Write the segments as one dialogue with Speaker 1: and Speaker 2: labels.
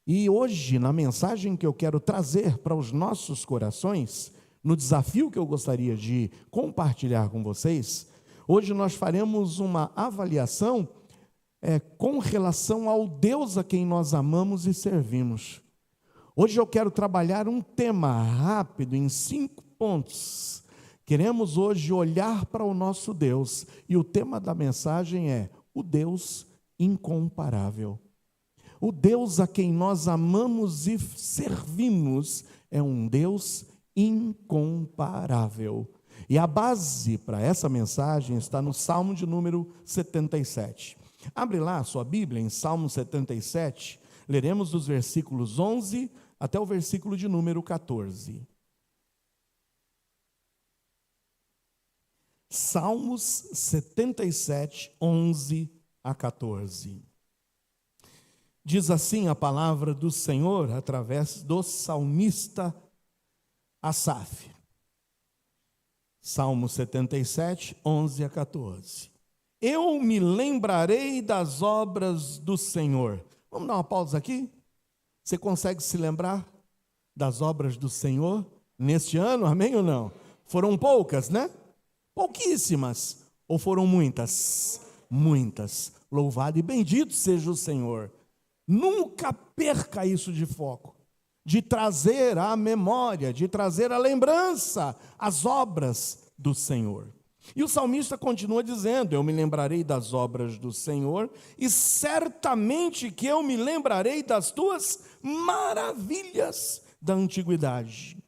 Speaker 1: E hoje, na mensagem que eu quero trazer para os nossos corações, no desafio que eu gostaria de compartilhar com vocês, hoje nós faremos uma avaliação com relação ao Deus a quem nós amamos e servimos. Hoje eu quero trabalhar um tema rápido, em 5 pontos. Queremos hoje olhar para o nosso Deus, e o tema da mensagem é o Deus incomparável. O Deus a quem nós amamos e servimos é um Deus incomparável. E a base para essa mensagem está no Salmo de número 77. Abre lá a sua Bíblia em Salmo 77, leremos dos versículos 11 até o versículo de número 14. Salmos 77, 11 a 14. Diz assim a palavra do Senhor através do salmista Asaf. Salmo 77, 11 a 14. Eu me lembrarei das obras do Senhor. Vamos dar uma pausa aqui? Você consegue se lembrar das obras do Senhor neste ano, amém ou não? Foram poucas, né? Pouquíssimas. Ou foram muitas? Muitas. Louvado e bendito seja o Senhor. Nunca perca isso de foco, de trazer à memória, de trazer à lembrança as obras do Senhor. E o salmista continua dizendo: eu me lembrarei das obras do Senhor, e certamente que eu me lembrarei das tuas maravilhas da antiguidade.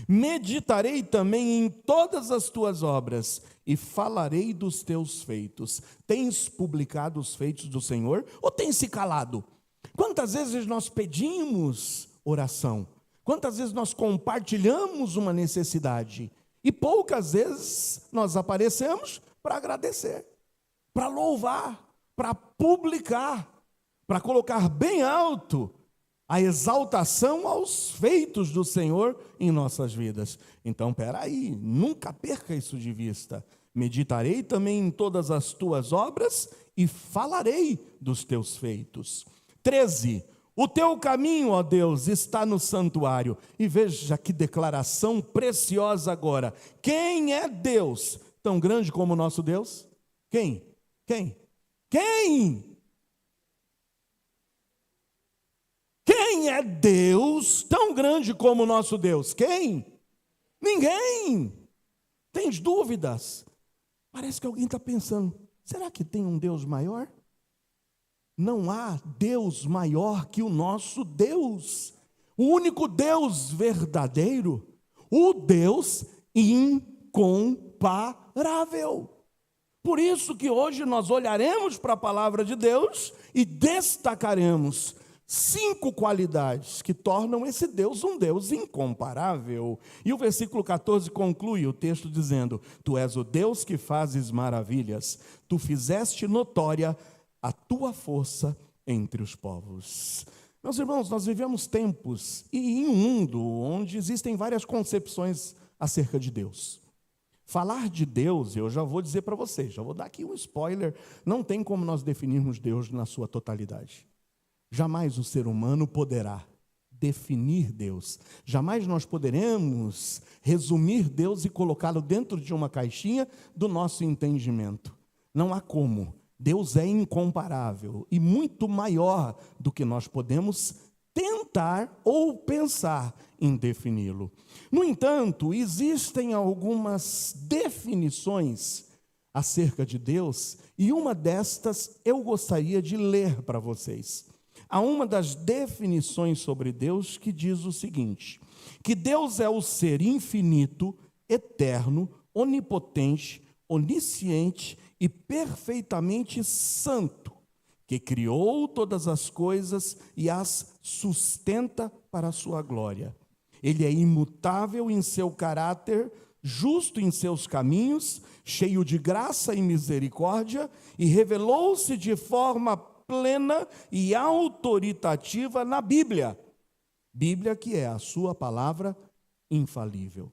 Speaker 1: Meditarei também em todas as tuas obras, e falarei dos teus feitos. Tens publicado os feitos do Senhor, ou tens se calado? Quantas vezes nós pedimos oração? Quantas vezes nós compartilhamos uma necessidade? E poucas vezes nós aparecemos para agradecer, para louvar, para publicar, para colocar bem alto a exaltação aos feitos do Senhor em nossas vidas. Então, peraí, nunca perca isso de vista. Meditarei também em todas as tuas obras e falarei dos teus feitos. 13. O teu caminho, ó Deus, está no santuário. E veja que declaração preciosa agora. Quem é Deus tão grande como o nosso Deus? Quem? Quem? Quem é Deus tão grande como o nosso Deus? Quem? Ninguém. Tens dúvidas? Parece que alguém está pensando, será que tem um Deus maior? Não há Deus maior que o nosso Deus, o único Deus verdadeiro, o Deus incomparável. Por isso que hoje nós olharemos para a palavra de Deus e destacaremos 5 qualidades que tornam esse Deus um Deus incomparável. E o versículo 14 conclui o texto dizendo: tu és o Deus que fazes maravilhas, tu fizeste notória a tua força entre os povos. Meus irmãos, nós vivemos tempos e em um mundo onde existem várias concepções acerca de Deus. Falar de Deus, eu já vou dizer para vocês, já vou dar aqui um spoiler, não tem como nós definirmos Deus na sua totalidade. Jamais o ser humano poderá definir Deus. Jamais nós poderemos resumir Deus e colocá-lo dentro de uma caixinha do nosso entendimento. Não há como. Deus é incomparável e muito maior do que nós podemos tentar ou pensar em defini-lo. No entanto, existem algumas definições acerca de Deus, e uma destas eu gostaria de ler para vocês. Há uma das definições sobre Deus que diz o seguinte: que Deus é o ser infinito, eterno, onipotente, onisciente e perfeitamente santo, que criou todas as coisas e as sustenta para a sua glória. Ele é imutável em seu caráter, justo em seus caminhos, cheio de graça e misericórdia, e revelou-se de forma plena e autoritativa na Bíblia. Bíblia que é a sua palavra infalível.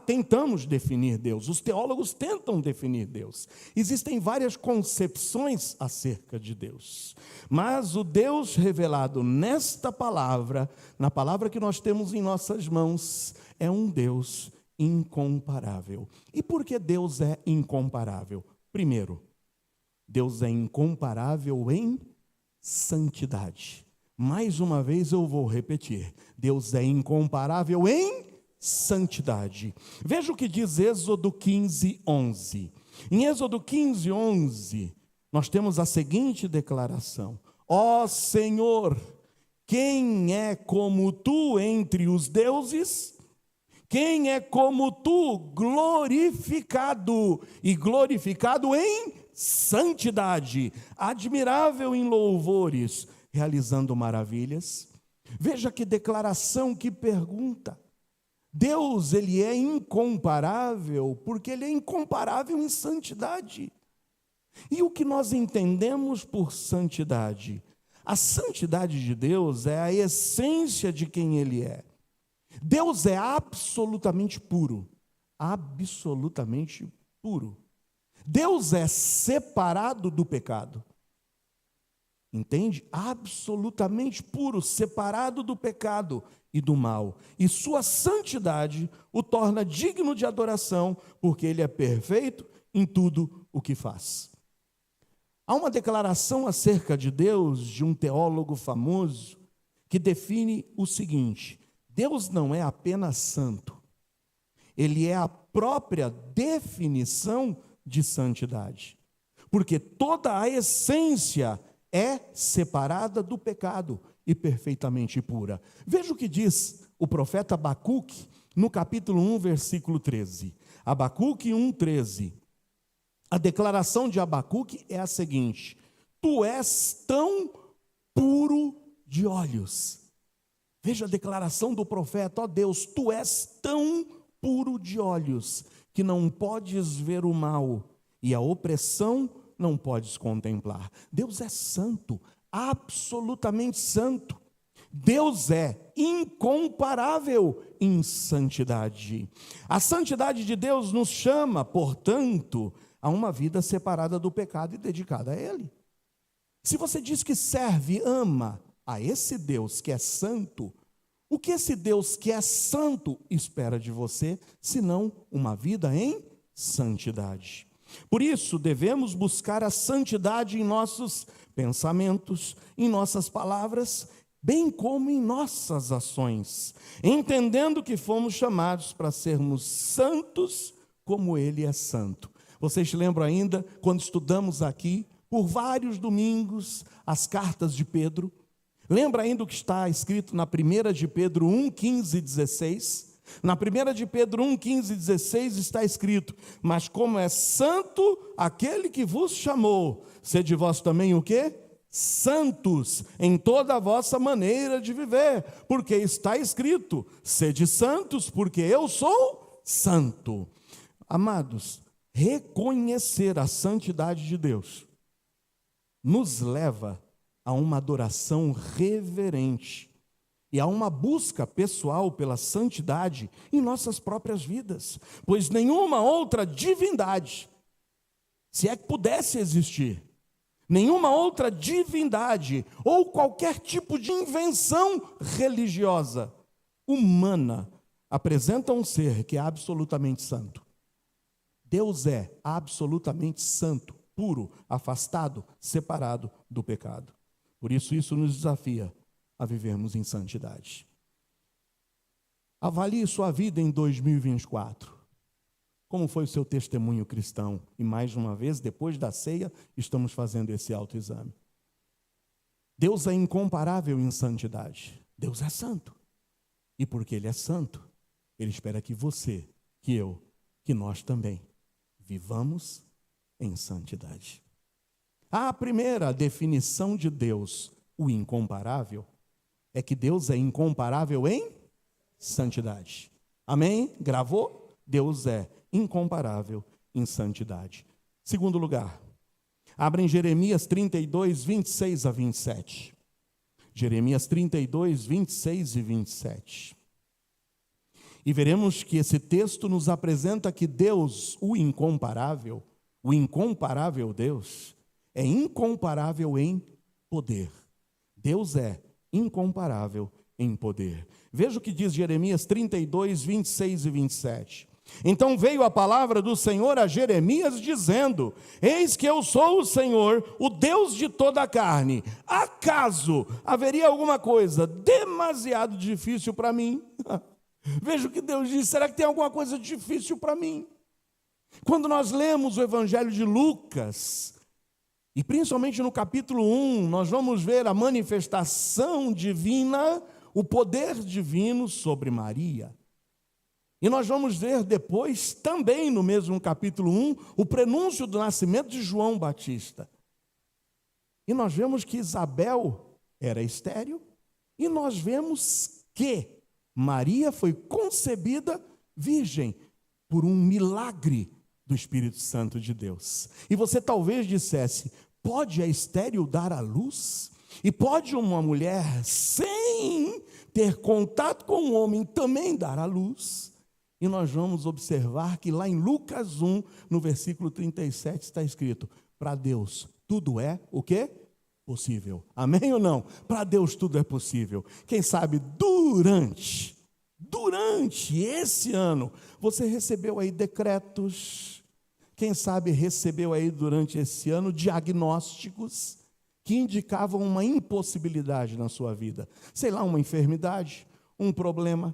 Speaker 1: Tentamos definir Deus, os teólogos tentam definir Deus. Existem várias concepções acerca de Deus, mas o Deus revelado nesta palavra, na palavra que nós temos em nossas mãos, é um Deus incomparável. E por que Deus é incomparável? Primeiro, Deus é incomparável em santidade. Mais uma vez eu vou repetir, Deus é incomparável em santidade. Veja o que diz Êxodo 15, 11. Em Êxodo 15, 11, nós temos a seguinte declaração: ó Senhor, quem é como tu entre os deuses? Quem é como tu, glorificado, e glorificado em santidade, admirável em louvores, realizando maravilhas? Veja que declaração, que pergunta. Deus, ele é incomparável, porque ele é incomparável em santidade. E o que nós entendemos por santidade? A santidade de Deus é a essência de quem ele é. Deus é absolutamente puro, absolutamente puro. Deus é separado do pecado. Entende? Absolutamente puro, separado do pecado e do mal. E sua santidade o torna digno de adoração, porque ele é perfeito em tudo o que faz. Há uma declaração acerca de Deus, de um teólogo famoso, que define o seguinte: Deus não é apenas santo, ele é a própria definição de santidade, porque toda a essência é separada do pecado e perfeitamente pura. Veja o que diz o profeta Abacuque no capítulo 1, versículo 13. Abacuque 1, 13. A declaração de Abacuque é a seguinte: tu és tão puro de olhos. Veja a declaração do profeta: ó Deus, tu és tão puro de olhos, que não podes ver o mal, e a opressão não podes contemplar. Deus é santo, absolutamente santo. Deus é incomparável em santidade. A santidade de Deus nos chama, portanto, a uma vida separada do pecado e dedicada a Ele. Se você diz que serve, ama a esse Deus que é santo, o que esse Deus que é santo espera de você, senão uma vida em santidade? Por isso, devemos buscar a santidade em nossos pensamentos, em nossas palavras, bem como em nossas ações, entendendo que fomos chamados para sermos santos como Ele é santo. Vocês lembram ainda, quando estudamos aqui, por vários domingos, as cartas de Pedro? Lembra ainda o que está escrito na 1 de Pedro 1, 15 e 16? Na 1 de Pedro 1, 15 e 16 está escrito: mas como é santo aquele que vos chamou, sede vós também o quê? Santos em toda a vossa maneira de viver, porque está escrito: sede santos, porque eu sou santo. Amados, reconhecer a santidade de Deus nos leva a uma adoração reverente e a uma busca pessoal pela santidade em nossas próprias vidas, pois nenhuma outra divindade, se é que pudesse existir, nenhuma outra divindade ou qualquer tipo de invenção religiosa humana apresenta um ser que é absolutamente santo. Deus é absolutamente santo, puro, afastado, separado do pecado. Por isso nos desafia a vivermos em santidade. Avalie sua vida em 2024. Como foi o seu testemunho cristão? E mais uma vez, depois da ceia, estamos fazendo esse autoexame. Deus é incomparável em santidade. Deus é santo. E porque Ele é santo, Ele espera que você, que eu, que nós também vivamos em santidade. A primeira definição de Deus, o incomparável, é que Deus é incomparável em santidade. Amém? Gravou? Deus é incomparável em santidade. Segundo lugar, abra em Jeremias 32, 26 a 27. Jeremias 32, 26 e 27. E veremos que esse texto nos apresenta que Deus, o incomparável Deus, é incomparável em poder. Deus é incomparável em poder. Veja o que diz Jeremias 32, 26 e 27. Então veio a palavra do Senhor a Jeremias dizendo: eis que eu sou o Senhor, o Deus de toda a carne. Acaso haveria alguma coisa demasiado difícil para mim? Veja o que Deus diz: será que tem alguma coisa difícil para mim? Quando nós lemos o Evangelho de Lucas, e principalmente no capítulo 1, nós vamos ver a manifestação divina, o poder divino sobre Maria. E nós vamos ver depois, também no mesmo capítulo 1, o prenúncio do nascimento de João Batista. E nós vemos que Isabel era estéril, e nós vemos que Maria foi concebida virgem por um milagre do Espírito Santo de Deus. E você talvez dissesse: pode a estéril dar à luz? E pode uma mulher, sem ter contato com um homem, também dar à luz? E nós vamos observar que lá em Lucas 1, no versículo 37, está escrito: para Deus tudo é o quê? Possível. Amém ou não? Para Deus tudo é possível. Quem sabe durante esse ano, você recebeu aí decretos, quem sabe recebeu aí durante esse ano diagnósticos que indicavam uma impossibilidade na sua vida. Sei lá, uma enfermidade, um problema,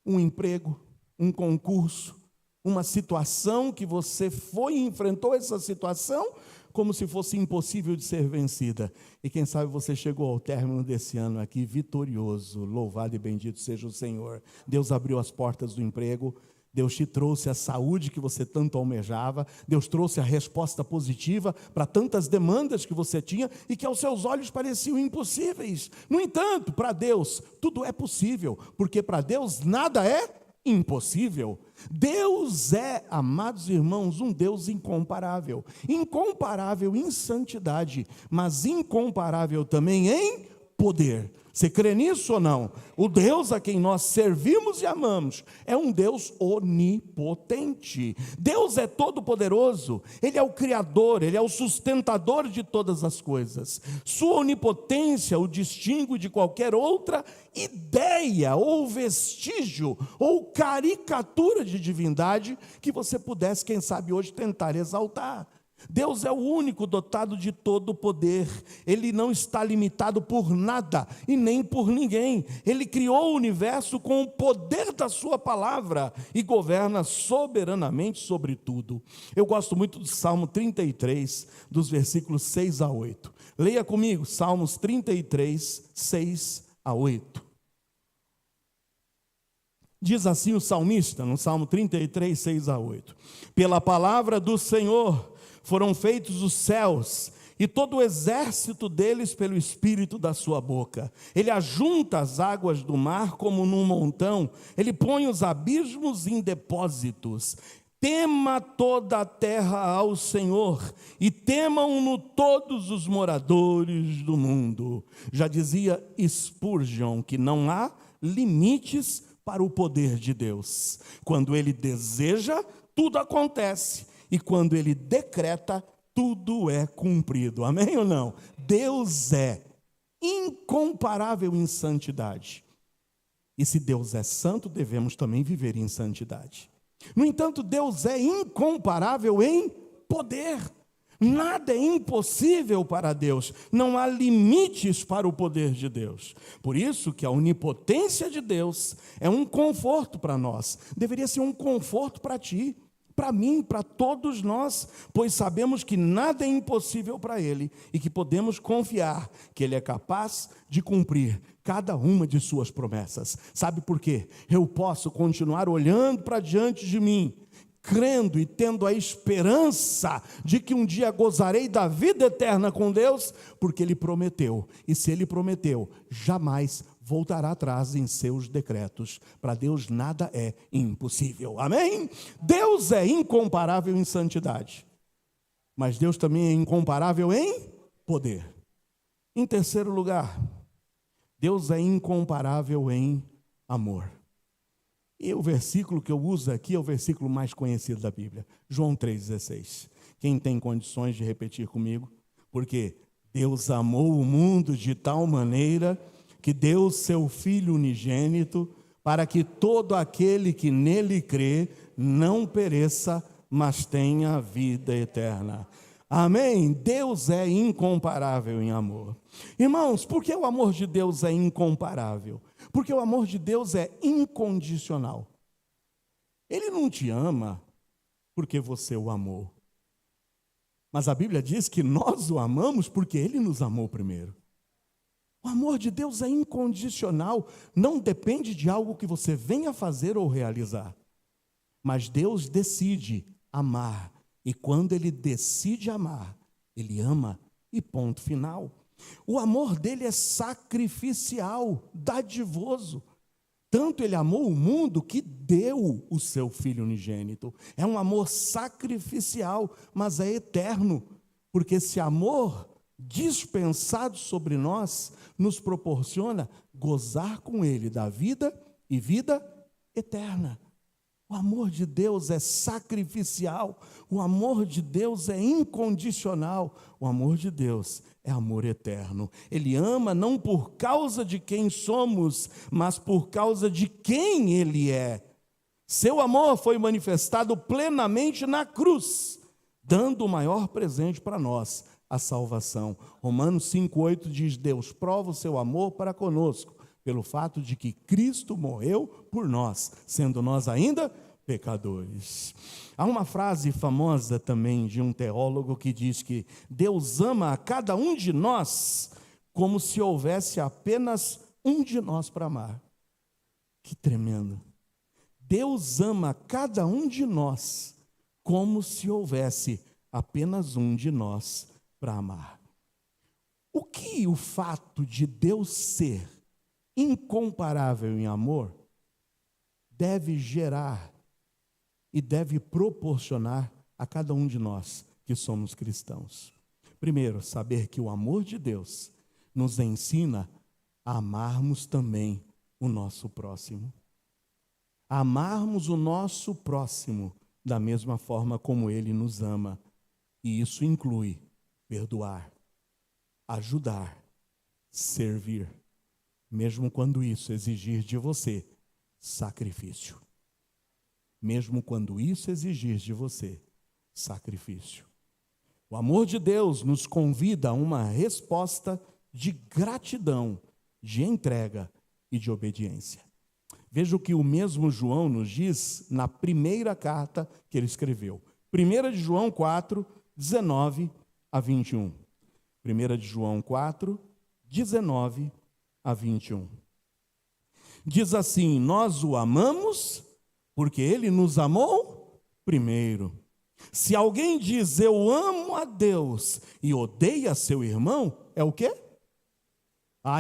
Speaker 1: um emprego, um concurso, uma situação que você foi e enfrentou essa situação como se fosse impossível de ser vencida. E quem sabe você chegou ao término desse ano aqui vitorioso. Louvado e bendito seja o Senhor. Deus abriu as portas do emprego, Deus te trouxe a saúde que você tanto almejava, Deus trouxe a resposta positiva para tantas demandas que você tinha e que aos seus olhos pareciam impossíveis. No entanto, para Deus tudo é possível, porque para Deus nada é impossível. Deus é, amados irmãos, um Deus incomparável. Incomparável em santidade, mas incomparável também em poder. Você crê nisso ou não? O Deus a quem nós servimos e amamos é um Deus onipotente. Deus é todo-poderoso, Ele é o Criador, Ele é o sustentador de todas as coisas. Sua onipotência o distingue de qualquer outra ideia, ou vestígio, ou caricatura de divindade que você pudesse, quem sabe hoje, tentar exaltar. Deus é o único dotado de todo o poder. Ele não está limitado por nada e nem por ninguém. Ele criou o universo com o poder da sua palavra e governa soberanamente sobre tudo. Eu gosto muito do Salmo 33, dos versículos 6 a 8. Leia comigo, Salmos 33, 6 a 8. Diz assim o salmista, no Salmo 33, 6 a 8. Pela palavra do Senhor foram feitos os céus, e todo o exército deles pelo espírito da sua boca. Ele ajunta as águas do mar como num montão, ele põe os abismos em depósitos. Tema toda a terra ao Senhor, e temam-no todos os moradores do mundo. Já dizia Spurgeon que não há limites para o poder de Deus. Quando Ele deseja, tudo acontece. E quando Ele decreta, tudo é cumprido. Amém ou não? Deus é incomparável em santidade. E se Deus é santo, devemos também viver em santidade. No entanto, Deus é incomparável em poder. Nada é impossível para Deus. Não há limites para o poder de Deus. Por isso que a onipotência de Deus é um conforto para nós. Deveria ser um conforto para ti, para mim, para todos nós, pois sabemos que nada é impossível para Ele e que podemos confiar que Ele é capaz de cumprir cada uma de suas promessas. Sabe por quê? Eu posso continuar olhando para diante de mim, crendo e tendo a esperança de que um dia gozarei da vida eterna com Deus, porque Ele prometeu, e se Ele prometeu, jamais voltará atrás em seus decretos. Para Deus nada é impossível. Amém? Deus é incomparável em santidade, mas Deus também é incomparável em poder. Em terceiro lugar, Deus é incomparável em amor. E o versículo que eu uso aqui é o versículo mais conhecido da Bíblia, João 3,16. Quem tem condições de repetir comigo? Porque Deus amou o mundo de tal maneira que deu seu Filho unigênito, para que todo aquele que nele crê não pereça, mas tenha vida eterna. Amém? Deus é incomparável em amor. Irmãos, por que o amor de Deus é incomparável? Porque o amor de Deus é incondicional. Ele não te ama porque você o amou. Mas a Bíblia diz que nós o amamos porque Ele nos amou primeiro. O amor de Deus é incondicional, não depende de algo que você venha fazer ou realizar. Mas Deus decide amar, e quando Ele decide amar, Ele ama, e ponto final. O amor dele é sacrificial, dadivoso. Tanto Ele amou o mundo que deu o seu Filho unigênito. É um amor sacrificial, mas é eterno, porque esse amor dispensado sobre nós nos proporciona gozar com Ele da vida e vida eterna. O amor de Deus é sacrificial, o amor de Deus é incondicional, o amor de Deus é amor eterno. Ele ama não por causa de quem somos, mas por causa de quem Ele é. Seu amor foi manifestado plenamente na cruz, dando o maior presente para nós, a salvação. Romanos 5,8 diz: Deus prova o seu amor para conosco, pelo fato de que Cristo morreu por nós, sendo nós ainda pecadores. Há uma frase famosa também de um teólogo que diz que Deus ama a cada um de nós como se houvesse apenas um de nós para amar. Que tremendo! Deus ama a cada um de nós como se houvesse apenas um de nós para amar. O que o fato de Deus ser incomparável em amor deve gerar e deve proporcionar a cada um de nós que somos cristãos? Primeiro, saber que o amor de Deus nos ensina a amarmos também o nosso próximo. Amarmos o nosso próximo da mesma forma como Ele nos ama. E isso inclui perdoar, ajudar, servir, mesmo quando isso exigir de você sacrifício. Mesmo quando isso exigir de você sacrifício. O amor de Deus nos convida a uma resposta de gratidão, de entrega e de obediência. Veja o que o mesmo João nos diz na primeira carta que ele escreveu. 1 de João 4, 19 a 21. 1 de João 4, 19 a 21. Diz assim: nós o amamos porque Ele nos amou primeiro. Se alguém diz eu amo a Deus e odeia seu irmão, é o quê?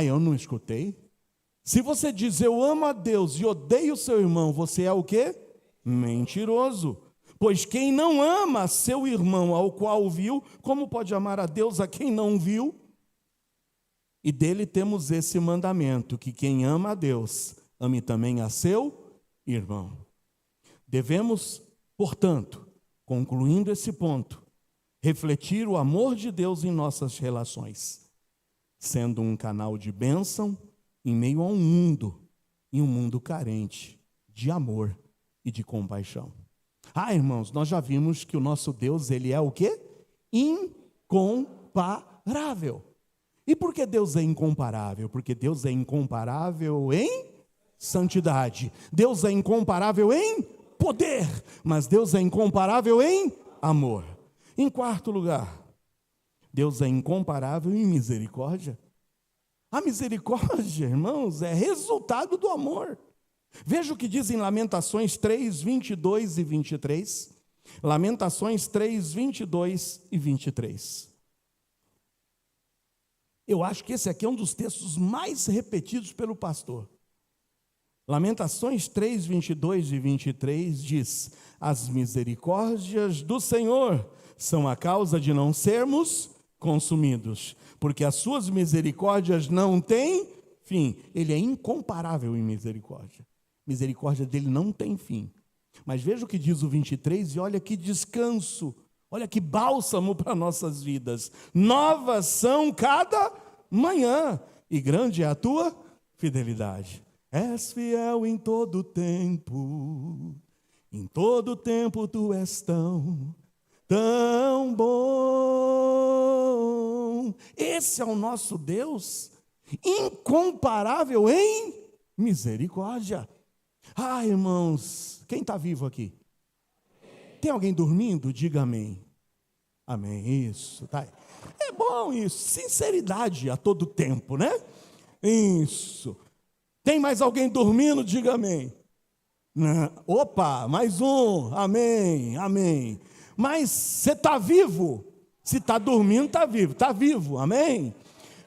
Speaker 1: Eu não escutei. Se você diz eu amo a Deus e odeia o seu irmão, você é o quê? Mentiroso. Pois quem não ama seu irmão ao qual viu, como pode amar a Deus a quem não viu? E dele temos esse mandamento, que quem ama a Deus, ame também a seu irmão. Devemos, portanto, concluindo esse ponto, refletir o amor de Deus em nossas relações, sendo um canal de bênção em meio a um mundo carente de amor e de compaixão. Irmãos, nós já vimos que o nosso Deus, Ele é o quê? Incomparável. E por que Deus é incomparável? Porque Deus é incomparável em santidade. Deus é incomparável em poder. Mas Deus é incomparável em amor. Em quarto lugar, Deus é incomparável em misericórdia. A misericórdia, irmãos, é resultado do amor. Veja o que diz em Lamentações 3, 22 e 23. Lamentações 3, 22 e 23. Eu acho que esse aqui é um dos textos mais repetidos pelo pastor. Lamentações 3, 22 e 23 diz: as misericórdias do Senhor são a causa de não sermos consumidos, porque as suas misericórdias não têm fim. Ele é incomparável em misericórdia. Misericórdia dele não tem fim. Mas veja o que diz o 23 e olha que descanso, olha que bálsamo para nossas vidas. Novas são cada manhã e grande é a tua fidelidade. És fiel em todo tempo tu és tão bom. Esse é o nosso Deus, incomparável em misericórdia. Ah, irmãos, quem está vivo aqui? Tem alguém dormindo? Diga amém. Amém, isso, tá. É bom isso, sinceridade a todo tempo, né? Isso. Tem mais alguém dormindo? Diga amém. Não. Opa, mais um, amém, amém. Mas você está vivo? Se está dormindo, está vivo, amém?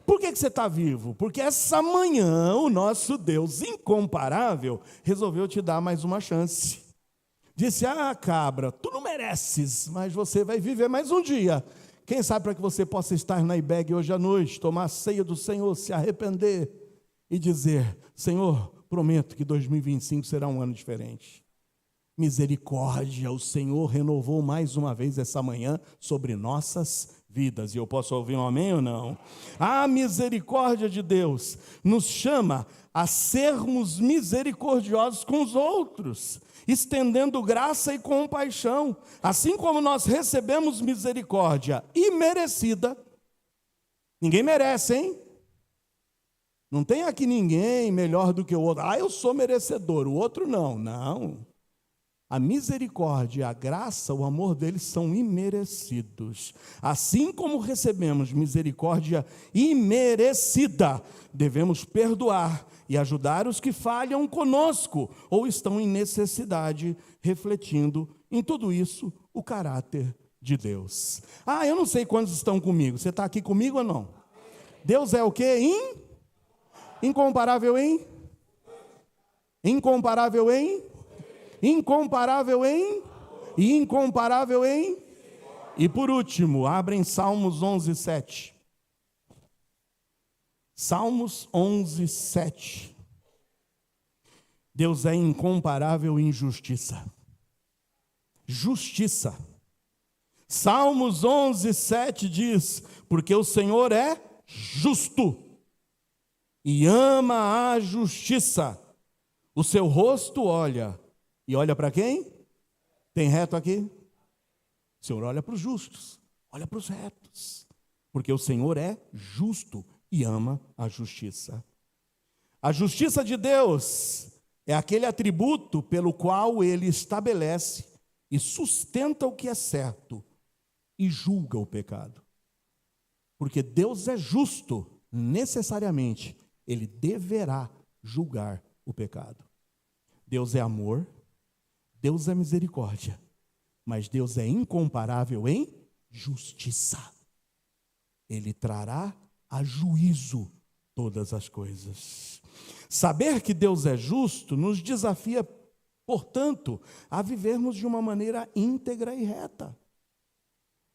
Speaker 1: Por que você está vivo? Porque essa manhã o nosso Deus incomparável resolveu te dar mais uma chance. Disse, cabra, tu não mereces, mas você vai viver mais um dia. Quem sabe para que você possa estar na IBEG hoje à noite, tomar a ceia do Senhor, se arrepender e dizer, Senhor, prometo que 2025 será um ano diferente. Misericórdia, o Senhor renovou mais uma vez essa manhã sobre nossas vidas. E eu posso ouvir um amém ou não? A misericórdia de Deus nos chama a sermos misericordiosos com os outros, estendendo graça e compaixão. Assim como nós recebemos misericórdia imerecida, ninguém merece, hein? Não tem aqui ninguém melhor do que o outro. Eu sou merecedor, o outro não. Não. A misericórdia, a graça, o amor deles são imerecidos. Assim como recebemos misericórdia imerecida, devemos perdoar e ajudar os que falham conosco ou estão em necessidade, refletindo em tudo isso o caráter de Deus. Eu não sei quantos estão comigo. Você está aqui comigo ou não? Deus é o quê? Incomparável em? Incomparável em? Incomparável em? E incomparável em? E por último, abrem Salmos 11:7. Salmos 11:7. Deus é incomparável em justiça. Justiça. Salmos 11:7 diz, porque o Senhor é justo e ama a justiça. O seu rosto olha. E olha para quem? Tem reto aqui? O Senhor olha para os justos, olha para os retos. Porque o Senhor é justo e ama a justiça. A justiça de Deus é aquele atributo pelo qual Ele estabelece e sustenta o que é certo e julga o pecado. Porque Deus é justo, necessariamente, Ele deverá julgar o pecado. Deus é amor, Deus é misericórdia, mas Deus é incomparável em justiça. Ele trará a juízo todas as coisas. Saber que Deus é justo nos desafia, portanto, a vivermos de uma maneira íntegra e reta.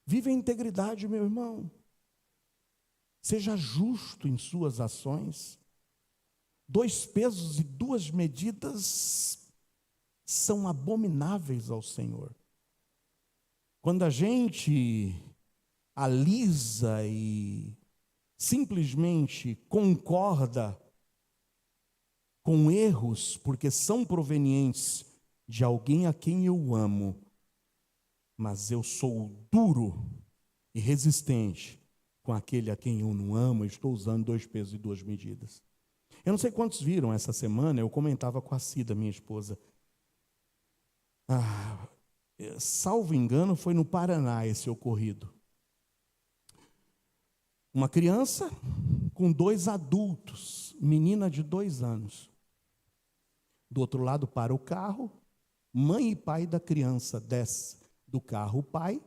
Speaker 1: Viva a integridade, meu irmão. Seja justo em suas ações. 2 pesos e 2 medidas são abomináveis ao Senhor. Quando a gente alisa e simplesmente concorda com erros, porque são provenientes de alguém a quem eu amo, mas eu sou duro e resistente com aquele a quem eu não amo, estou usando 2 pesos e 2 medidas. Eu não sei quantos viram essa semana, eu comentava com a Cida, minha esposa. Salvo engano, foi no Paraná esse ocorrido. Uma criança com 2 adultos, menina de 2 anos. Do outro lado para o carro, mãe e pai da criança desce do carro o pai.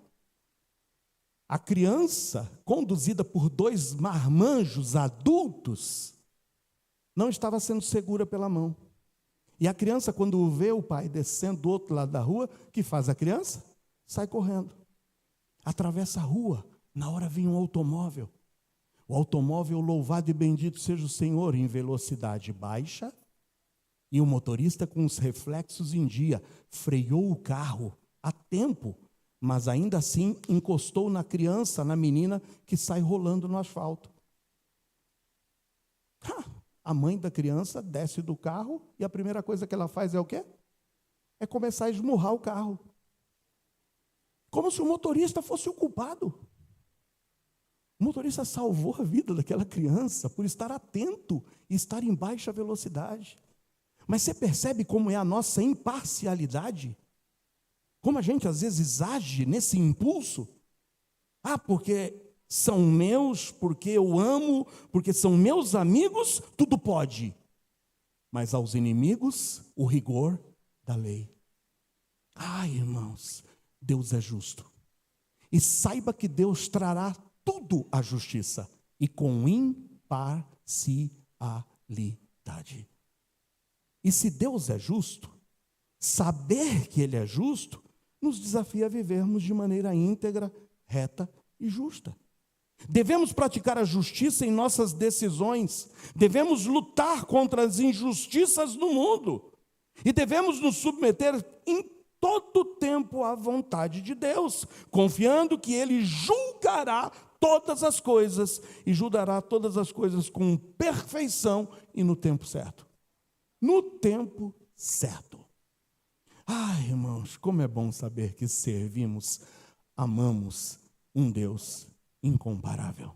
Speaker 1: A criança, conduzida por 2 marmanjos adultos, não estava sendo segura pela mão. E a criança, quando vê o pai descendo do outro lado da rua, o que faz a criança? Sai correndo. Atravessa a rua. Na hora vem um automóvel. O automóvel, louvado e bendito seja o Senhor, em velocidade baixa, E o motorista, com os reflexos em dia, freou o carro a tempo, mas ainda assim encostou na criança, na menina que sai rolando no asfalto. A mãe da criança desce do carro e a primeira coisa que ela faz é o quê? É começar a esmurrar o carro. Como se o motorista fosse o culpado. O motorista salvou a vida daquela criança por estar atento e estar em baixa velocidade. Mas você percebe como é a nossa imparcialidade? Como a gente às vezes age nesse impulso? Porque são meus, porque eu amo, porque são meus amigos, tudo pode. Mas aos inimigos, o rigor da lei. Irmãos, Deus é justo. E saiba que Deus trará tudo à justiça e com imparcialidade. E se Deus é justo, saber que Ele é justo, nos desafia a vivermos de maneira íntegra, reta e justa. Devemos praticar a justiça em nossas decisões, devemos lutar contra as injustiças no mundo e devemos nos submeter em todo o tempo à vontade de Deus, confiando que Ele julgará todas as coisas e julgará todas as coisas com perfeição e no tempo certo. No tempo certo. Irmãos, como é bom saber que servimos, amamos um Deus incomparável.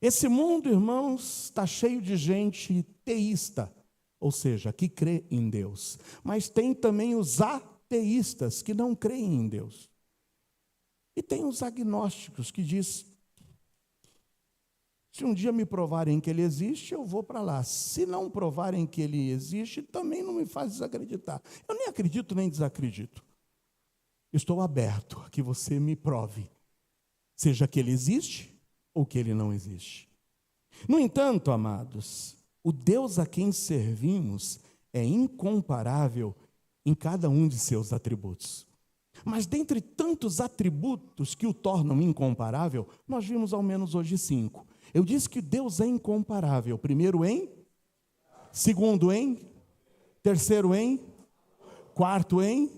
Speaker 1: Esse mundo, irmãos, está cheio de gente teísta, ou seja, que crê em Deus. Mas tem também os ateístas, que não creem em Deus. E tem os agnósticos, que diz: se um dia me provarem que Ele existe, eu vou para lá. Se não provarem que Ele existe, também não me faz desacreditar. Eu nem acredito nem desacredito. Estou aberto a que você me prove, seja que Ele existe ou que Ele não existe. No entanto, amados, o Deus a quem servimos é incomparável em cada um de seus atributos. Mas dentre tantos atributos que o tornam incomparável, nós vimos ao menos hoje 5. Eu disse que Deus é incomparável. Primeiro em, segundo em, terceiro em, quarto em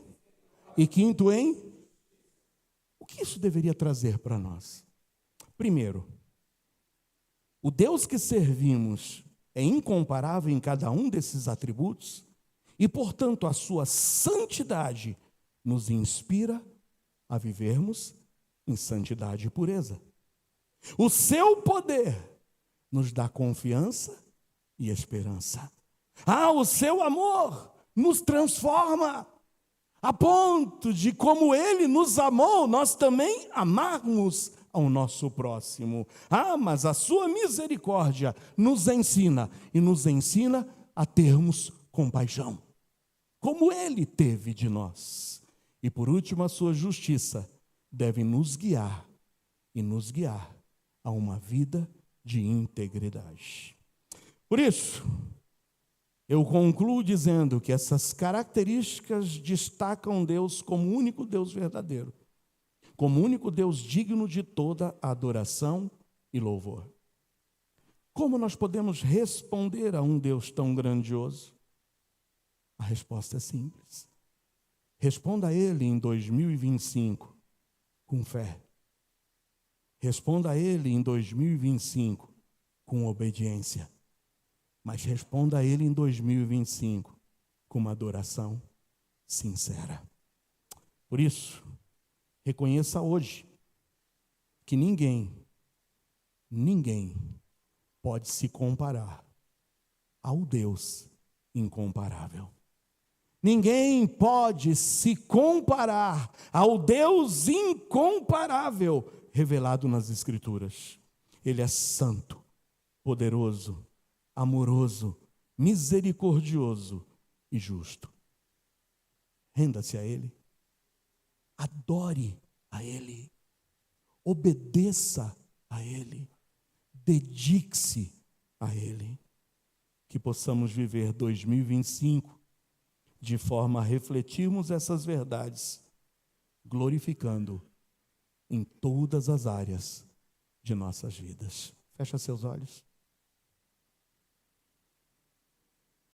Speaker 1: e quinto em. O que isso deveria trazer para nós? Primeiro, o Deus que servimos é incomparável em cada um desses atributos e, portanto, a sua santidade nos inspira a vivermos em santidade e pureza. O seu poder nos dá confiança e esperança. O seu amor nos transforma, a ponto de, como Ele nos amou, nós também amarmos ao nosso próximo. Mas a sua misericórdia nos ensina a termos compaixão, como Ele teve de nós. E por último, a sua justiça deve nos guiar a uma vida de integridade. Por isso, eu concluo dizendo que essas características destacam Deus como o único Deus verdadeiro, como o único Deus digno de toda adoração e louvor. Como nós podemos responder a um Deus tão grandioso? A resposta é simples. Responda a Ele em 2025 com fé. Responda a Ele em 2025 com obediência. Mas responda a Ele em 2025 com uma adoração sincera. Por isso, reconheça hoje que ninguém pode se comparar ao Deus incomparável. Ninguém pode se comparar ao Deus incomparável revelado nas Escrituras. Ele é santo, poderoso, amoroso, misericordioso e justo. Renda-se a Ele, adore a Ele, obedeça a Ele, dedique-se a Ele. Que possamos viver 2025 de forma a refletirmos essas verdades, glorificando em todas as áreas de nossas vidas. Fecha seus olhos.